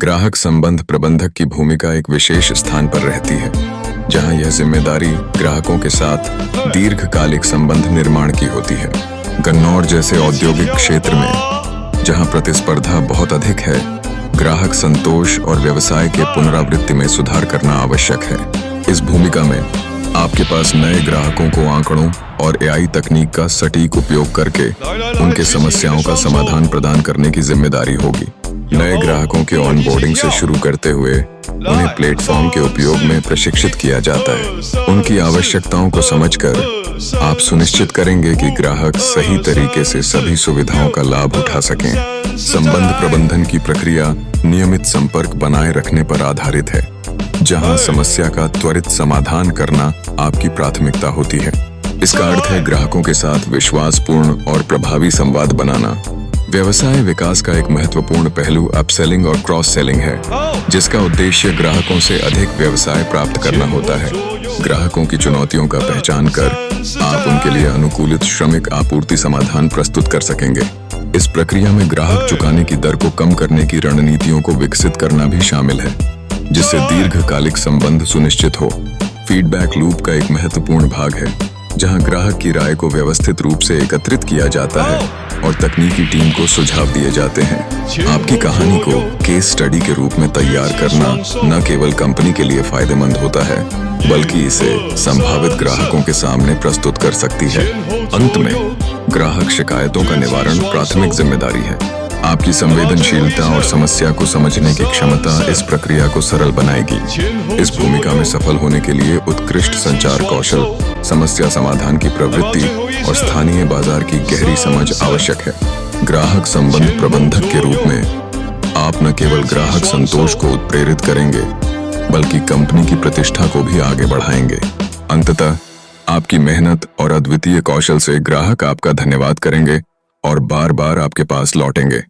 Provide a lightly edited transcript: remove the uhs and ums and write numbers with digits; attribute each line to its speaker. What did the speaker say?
Speaker 1: ग्राहक संबंध प्रबंधक की भूमिका एक विशेष स्थान पर रहती है, जहां यह जिम्मेदारी ग्राहकों के साथ दीर्घकालिक संबंध निर्माण की होती है। गन्नौर जैसे औद्योगिक क्षेत्र में, जहां प्रतिस्पर्धा बहुत अधिक है, ग्राहक संतोष और व्यवसाय के पुनरावृत्ति में सुधार करना आवश्यक है। इस भूमिका में आपके पास नए ग्राहकों को आंकड़ों और एआई तकनीक का सटीक उपयोग करके उनके समस्याओं का समाधान प्रदान करने की जिम्मेदारी होगी। नए ग्राहकों के ऑनबोर्डिंग से शुरू करते हुए उन्हें प्लेटफॉर्म के उपयोग में प्रशिक्षित किया जाता है। उनकी आवश्यकताओं को समझकर आप सुनिश्चित करेंगे कि ग्राहक सही तरीके से सभी सुविधाओं का लाभ उठा सकें। संबंध प्रबंधन की प्रक्रिया नियमित संपर्क बनाए रखने पर आधारित है, जहां समस्या का त्वरित समाधान करना आपकी प्राथमिकता होती है। इसका अर्थ है ग्राहकों के साथ विश्वासपूर्ण और प्रभावी संवाद बनाना। व्यवसाय विकास का एक महत्वपूर्ण पहलू अपसेलिंग और क्रॉस सेलिंग है, जिसका उद्देश्य ग्राहकों से अधिक व्यवसाय प्राप्त करना होता है। ग्राहकों की चुनौतियों का पहचान कर आप उनके लिए अनुकूलित श्रमिक आपूर्ति समाधान प्रस्तुत कर सकेंगे। इस प्रक्रिया में ग्राहक चुकाने की दर को कम करने की रणनीतियों को विकसित करना भी शामिल है, जिससे दीर्घकालिक संबंध सुनिश्चित हो। फीडबैक लूप का एक महत्वपूर्ण भाग है, जहां ग्राहक की राय को व्यवस्थित रूप से एकत्रित किया जाता है और तकनीकी टीम को सुझाव दिए जाते हैं। आपकी कहानी को केस स्टडी के रूप में तैयार करना न केवल कंपनी के लिए फायदेमंद होता है, बल्कि इसे संभावित ग्राहकों के सामने प्रस्तुत कर सकती है। अंत में, ग्राहक शिकायतों का निवारण प्राथमिक जिम्मेदारी है। आपकी संवेदनशीलता और समस्या को समझने की क्षमता इस प्रक्रिया को सरल बनाएगी। इस भूमिका में सफल होने के लिए उत्कृष्ट संचार कौशल, समस्या समाधान की प्रवृत्ति और स्थानीय बाजार की गहरी समझ आवश्यक है। ग्राहक संबंध प्रबंधक के रूप में आप न केवल ग्राहक संतोष को उत्प्रेरित करेंगे, बल्कि कंपनी की प्रतिष्ठा को भी आगे बढ़ाएंगे। अंततः आपकी मेहनत और अद्वितीय कौशल से ग्राहक आपका धन्यवाद करेंगे और बार बार आपके पास लौटेंगे।